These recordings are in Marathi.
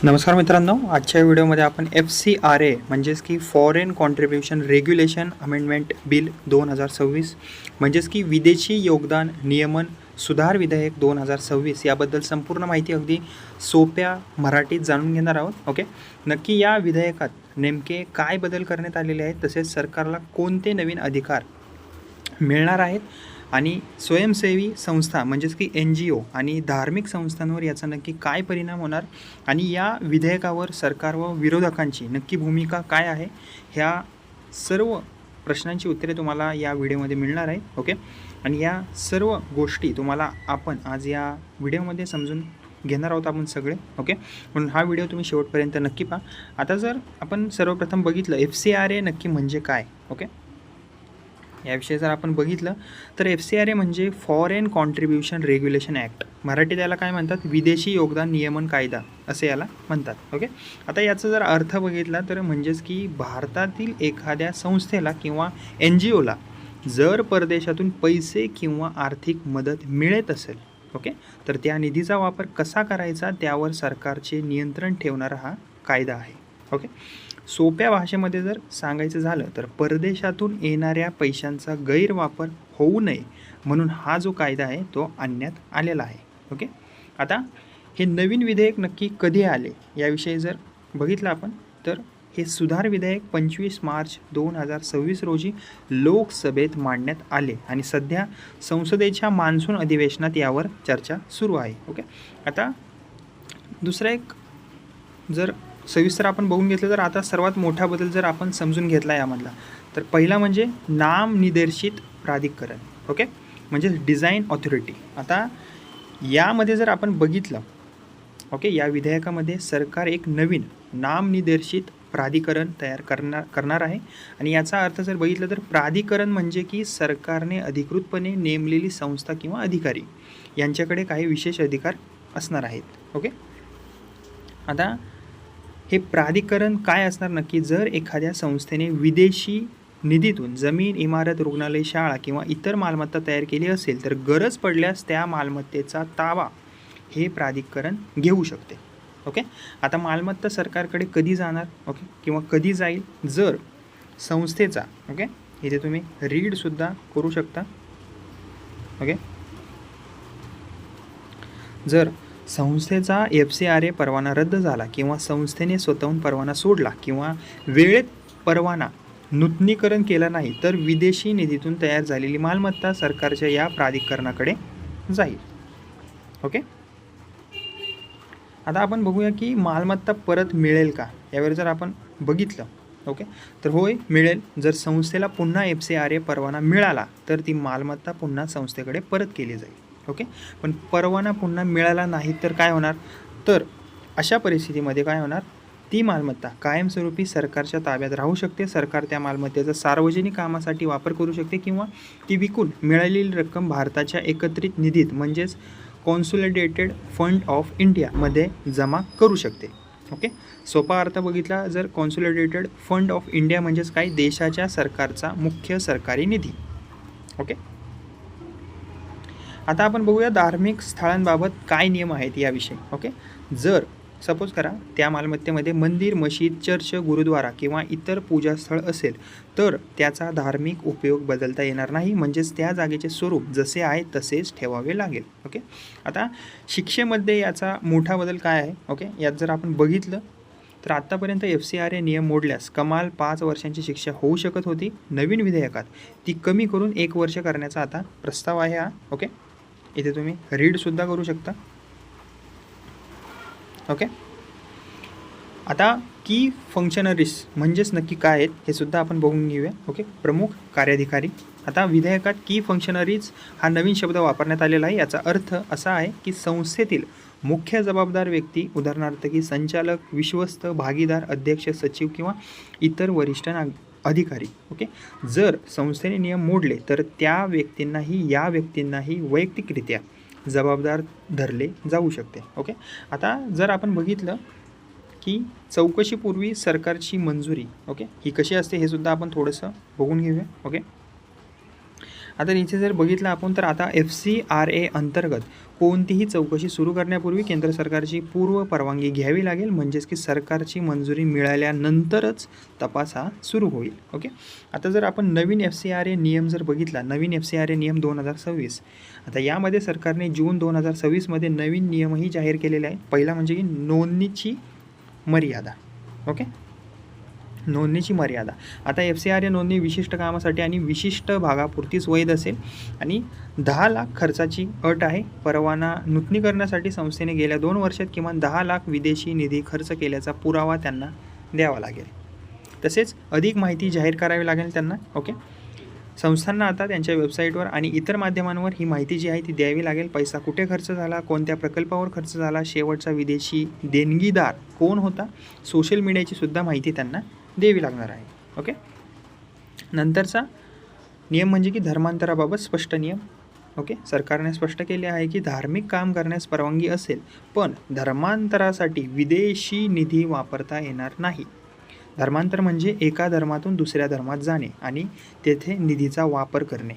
नमस्कार मित्रांनो, आजच्या व्हिडिओमध्ये आपण FCRA म्हणजेच की foreign contribution regulation amendment bill 2026 म्हणजेच की विदेशी योगदान नियमन सुधार विधेयक 2026 याबद्दल संपूर्ण माहिती अगदी सोप्या मराठीत जाणून घेणार आहोत. ओके, नक्की या विधेयकात नेमके काय बदल करण्यात आलेले आहेत, तसेच सरकारला कोणते नवीन अधिकार मिळणार आहेत आणि स्वयंसेवी संस्था म्हणजेच की NGO आणि धार्मिक संस्थांवर याचा नक्की काय परिणाम होणार आणि या विधेयकावर सरकार व विरोधकांची नक्की भूमिका काय आहे, ह्या सर्व प्रश्नांची उत्तरे तुम्हाला या व्हिडिओमध्ये मिळणार आहे. ओके, आणि या सर्व गोष्टी तुम्हाला आपण आज या व्हिडिओमध्ये समजून घेणार आहोत आपण सगळे. ओके, म्हणून हा व्हिडिओ तुम्ही शेवटपर्यंत नक्की पहा. आता जर आपण सर्वप्रथम बघितलं FCRA नक्की म्हणजे काय, ओके, याविषयी जर आपण बघितलं तर FCRA म्हणजे फॉरेन कॉन्ट्रीब्युशन रेग्युलेशन ॲक्ट, मराठीत याला काय म्हणतात, विदेशी योगदान नियमन कायदा असे याला म्हणतात. ओके, आता याचा जर अर्थ बघितला तर म्हणजेच की भारतातील एखाद्या संस्थेला किंवा NGOला जर परदेशातून पैसे किंवा आर्थिक मदत मिळत असेल, ओके, तर त्या निधीचा वापर कसा करायचा त्यावर सरकारचे नियंत्रण ठेवणारा हा कायदा आहे. ओके, सोप्या भाषेमध्ये जर सांगायचं झालं तर परदेशातून येणाऱ्या पैशांचा गैरवापर होऊ नये म्हणून हा जो कायदा आहे तो आणण्यात आलेला आहे. ओके, आता हे नवीन विधेयक नक्की कधी आले याविषयी जर बघितलं आपण तर हे सुधार विधेयक 25 मार्च 2026 रोजी लोकसभेत मांडण्यात आले आणि सध्या संसदेच्या मान्सून अधिवेशनात यावर चर्चा सुरू आहे. ओके, आता दुसरा एक जर सविस्तर आपण बघून घेतलं तर आता सर्वात मोठा बदल जर आपण समजून घेतला यामधला तर पहिला म्हणजे नामनिर्देशित प्राधिकरण. ओके, म्हणजे डिझाईन ऑथॉरिटी. आता यामध्ये जर आपण बघितलं, ओके, या विधेयकामध्ये सरकार एक नवीन नामनिर्देशित प्राधिकरण तयार करणार आहे आणि याचा अर्थ जर बघितलं तर प्राधिकरण म्हणजे की सरकारने अधिकृतपणे नेमलेली संस्था किंवा अधिकारी यांच्याकडे काही विशेष अधिकार असणार आहेत. ओके, आता हे प्राधिकरण काय असणार नक्की, जर एखाद्या संस्थेने विदेशी निधीतून जमीन, इमारत, रुग्णालय, शाळा किंवा इतर मालमत्ता तयार केली असेल तर गरज पडल्यास त्या मालमत्तेचा ताबा हे प्राधिकरण घेऊ शकते. ओके, आता मालमत्ता सरकारकडे कधी जाणार, ओके, किंवा कधी जाईल, जर संस्थेचा, ओके, इथे तुम्ही रीडसुद्धा करू शकता. ओके, जर संस्थेचा FCRA परवाना रद्द झाला किंवा संस्थेने स्वतःहून परवाना सोडला किंवा वेळेत परवाना नूतनीकरण केलं नाही तर विदेशी निधीतून तयार झालेली मालमत्ता सरकारच्या या प्राधिकरणाकडे जाईल. ओके, आता आपण बघूया की मालमत्ता परत मिळेल का यावर जर आपण बघितलं, ओके, तर होय मिळेल. जर संस्थेला पुन्हा FCRA परवाना मिळाला तर ती मालमत्ता पुन्हा संस्थेकडे परत केली जाईल. ओके, पण परवाना पुन्हा मिळाला नाही तर काय होणार, तर अशा परिस्थितीमध्ये काय होणार, ती मालमत्ता कायमस्वरूपी सरकारच्या ताब्यात राहू शकते. सरकार त्या मालमत्तेचा सार्वजनिक कामासाठी वापर करू शकते किंवा ती विकून मिळालेली रक्कम भारताच्या एकत्रित निधीत म्हणजेच कॉन्सोलिडेटेड फंड ऑफ इंडियामध्ये जमा करू शकते. ओके, सोपा अर्थ बघितला जर कॉन्सोलिडेटेड फंड ऑफ इंडिया म्हणजेच काय, देशाच्या सरकारचा मुख्य सरकारी निधी. ओके, आता आपण बघूया धार्मिक स्थळांबाबत काय नियम आहेत याविषयी. ओके, जर सपोज करा त्या मालमत्तेमध्ये मंदिर, मशीद, चर्च, गुरुद्वारा किंवा इतर पूजास्थळ असेल तर त्याचा धार्मिक उपयोग बदलता येणार नाही, म्हणजेच त्या जागेचे स्वरूप जसे आहे तसेच ठेवावे लागेल. ओके, आता शिक्षेमध्ये याचा मोठा बदल काय आहे, ओके, यात जर आपण बघितलं तर आत्तापर्यंत FCRA नियम मोडल्यास कमाल 5 वर्षांची शिक्षा होऊ शकत होती. नवीन विधेयकात ती कमी करून 1 वर्ष करण्याचा आता प्रस्ताव आहे हा. ओके, इथे तुम्ही रीडसुद्धा करू शकता. ओके, आता की फंक्शनरीज म्हणजेच नक्की काय आहेत हे सुद्धा आपण बघून घेऊया. ओके, प्रमुख कार्याधिकारी. आता विधेयकात की फंक्शनरीज हा नवीन शब्द वापरण्यात आलेला आहे. याचा अर्थ असा आहे की संस्थेतील मुख्य जबाबदार व्यक्ती, उदाहरणार्थ की संचालक, विश्वस्त, भागीदार, अध्यक्ष, सचिव किंवा इतर वरिष्ठ अधिकारी. ओके, जर संस्थेने नियम मोडले तर त्या व्यक्तींनाही वैयक्तिकरित्या जबाबदार धरले जाऊ शकते. ओके, आता जर आपण बघितलं की चौकशीपूर्वी सरकारची मंजुरी, ओके, ही कशी असते हे सुद्धा आपण थोडंसं बघून घेऊया. ओके, आता इथे जर बघितलं आपण तर आता FCRA अंतर्गत कोणतीही चौकशी सुरू करण्यापूर्वी केंद्र सरकारची पूर्व परवानगी घ्यावी लागेल, म्हणजेच की सरकारची मंजुरी मिळाल्यानंतरच तपास हा सुरू होईल. ओके. आता जर आपण नवीन FCRA नियम जर बघितला, नवीन FCRA नियम 2026, आता यामध्ये सरकारने जून 2026मध्ये नवीन नियमही जाहीर केलेले आहेत. पहिला म्हणजे की नोंदणीची मर्यादा. ओके, नोंदणीची मर्यादा. आता FCRA नोंदणी विशिष्ट कामासाठी आणि विशिष्ट भागापुरतीच वैध असेल आणि 10 लाख खर्चाची अट आहे. परवाना नूतनीकरणासाठी संस्थेने गेल्या 2 वर्षात किमान 10 लाख विदेशी निधी खर्च केल्याचा पुरावा त्यांना द्यावा लागेल. तसेच अधिक माहिती जाहीर करावी लागेल त्यांना. ओके, संस्थांना आता त्यांच्या वेबसाईटवर आणि इतर माध्यमांवर ही माहिती जी आहे ती द्यावी लागेल. पैसा कुठे खर्च झाला, कोणत्या प्रकल्पावर खर्च झाला, शेवटचा विदेशी देणगीदार कोण होता, सोशल मीडियाची सुद्धा माहिती त्यांना द्यावी लागणार आहे. ओके, नंतरचा नियम म्हणजे की धर्मांतराबाबत स्पष्ट नियम. ओके, सरकारने स्पष्ट केले आहे की धार्मिक काम करण्यास परवानगी असेल, पण धर्मांतरासाठी विदेशी निधी वापरता येणार नाही. धर्मांतर म्हणजे एका धर्मातून दुसऱ्या धर्मात जाणे आणि तेथे निधीचा वापर करणे,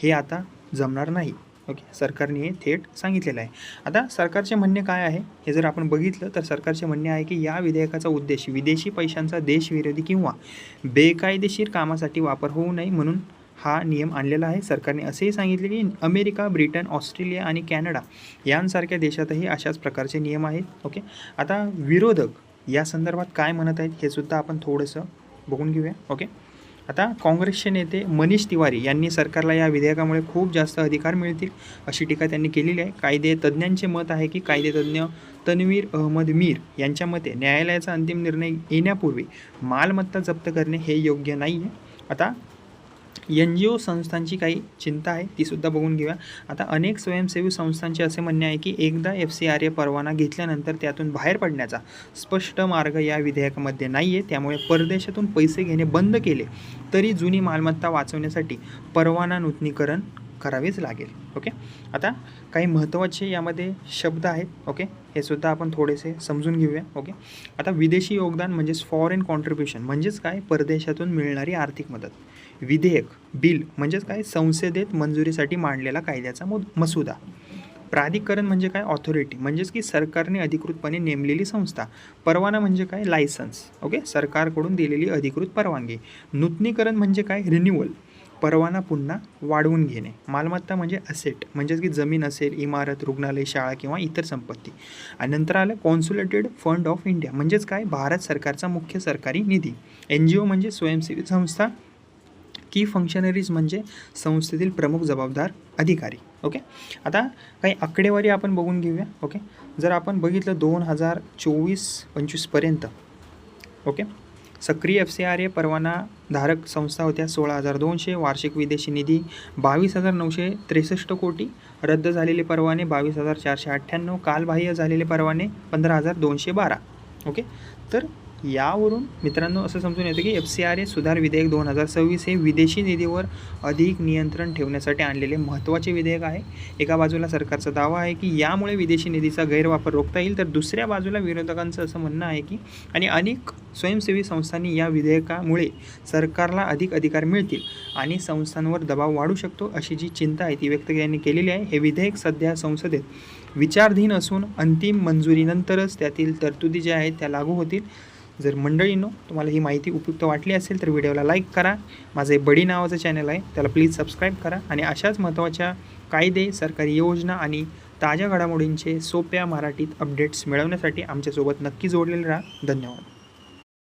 हे आता जमणार नाही. ओके, सरकारने हे थेट सांगितलेलं आहे. आता सरकारचे म्हणणे काय आहे हे जर आपण बघितलं तर सरकारचे म्हणणे आहे की या विधेयकाचा उद्देश विदेशी पैशांचा देशविरोधी किंवा बेकायदेशीर कामासाठी वापर होऊ नये म्हणून हा नियम आणलेला आहे. सरकारने असेही सांगितले की अमेरिका, ब्रिटन, ऑस्ट्रेलिया आणि कॅनडा यांसारख्या देशातही अशाच प्रकारचे नियम आहेत. ओके, आता विरोधक या संदर्भात काय म्हणत आहेत हे सुद्धा आपण थोडंसं बघून घेऊया. ओके, आता काँग्रेसचे नेते मनीष तिवारी यांनी सरकारला या विधेयकामुळे खूप जास्त अधिकार मिळतील अशी टीका त्यांनी केलेली आहे. कायदे तज्ज्ञांचे मत आहे की कायदेतज्ञ तन्वीर अहमद मीर यांच्या मते न्यायालयाचा अंतिम निर्णय येण्यापूर्वी मालमत्ता जप्त करणे हे योग्य नाही आहे. आता NGO संस्थांची काही चिंता आहे तीसुद्धा बघून घेऊया. आता अनेक स्वयंसेवी संस्थांचे असे म्हणणे आहे की एकदा FCRA परवाना घेतल्यानंतर त्यातून बाहेर पडण्याचा स्पष्ट मार्ग या विधेयकामध्ये नाही आहे. त्यामुळे परदेशातून पैसे घेणे बंद केले तरी जुनी मालमत्ता वाचवण्यासाठी परवाना नूतनीकरण करावेच लागेल. ओके, आता काही महत्त्वाचे यामध्ये शब्द आहेत. ओके, हे सुद्धा आपण थोडेसे समजून घेऊया. ओके, आता विदेशी योगदान म्हणजेच फॉरेन कॉन्ट्रीब्युशन म्हणजेच काय, परदेशातून मिळणारी आर्थिक मदत. विधेयक, बिल म्हणजेच काय, संसदेत मंजुरीसाठी मांडलेला कायद्याचा मसुदा. प्राधिकरण म्हणजे काय, ऑथॉरिटी म्हणजेच की सरकारने अधिकृतपणे नेमलेली संस्था. परवाना म्हणजे काय, लायसन्स. ओके, सरकारकडून दिलेली अधिकृत परवानगी. नूतनीकरण म्हणजे काय, रिन्युअल, परवाना पुन्हा वाढवून घेणे. मालमत्ता म्हणजे असेट म्हणजेच की जमीन असेल, इमारत, रुग्णालय, शाळा किंवा इतर संपत्ती. आणि नंतर आलं कॉन्सुलेटेड फंड ऑफ इंडिया म्हणजेच काय, भारत सरकारचा मुख्य सरकारी निधी. NGO म्हणजे स्वयंसेवी संस्था. की फंक्शनरीज म्हणजे संस्थेतील प्रमुख जबाबदार अधिकारी. ओके, आता काही आकडेवारी आपण बघून घेऊया. ओके, जर आपण बघितलं 2024-25 पर्यंत, ओके, सक्रिय FCRA परवानाधारक संस्था होत्या 16,200. वार्षिक विदेशी निधी 22,963 कोटी. रद्द झालेले परवाने 22,498. कालबाह्य झालेले परवाने 15,212. ओके, तर यावरून मित्रांनो असं समजून येतं की FCRA सुधार विधेयक 2026 हे विदेशी निधीवर अधिक नियंत्रण ठेवण्यासाठी आणलेले महत्त्वाचे विधेयक आहे. एका बाजूला सरकारचा दावा आहे की यामुळे विदेशी निधीचा गैरवापर रोखता येईल, तर दुसऱ्या बाजूला विरोधकांचं असं म्हणणं आहे की आणि अनेक स्वयंसेवी संस्थांनी या विधेयकामुळे सरकारला अधिक अधिकार मिळतील आणि संस्थांवर दबाव वाढू शकतो अशी जी चिंता आहे ती व्यक्त यांनी केलेली आहे. हे विधेयक सध्या संसदेत विचाराधीन असून अंतिम मंजुरीनंतरच त्यातील तरतुदी ज्या आहेत त्या लागू होतील. जर मंडळींनो तुम्हाला ही माहिती उपयुक्त वाटली असेल तर व्हिडिओला लाईक करा. माझे बडी नावाचं चॅनल आहे त्याला प्लीज सबस्क्राईब करा आणि अशाच महत्त्वाच्या कायदे, सरकारी योजना आणि ताज्या घडामोडींचे सोप्या मराठीत अपडेट्स मिळवण्यासाठी आमच्यासोबत नक्की जोडलेले राहा. धन्यवाद.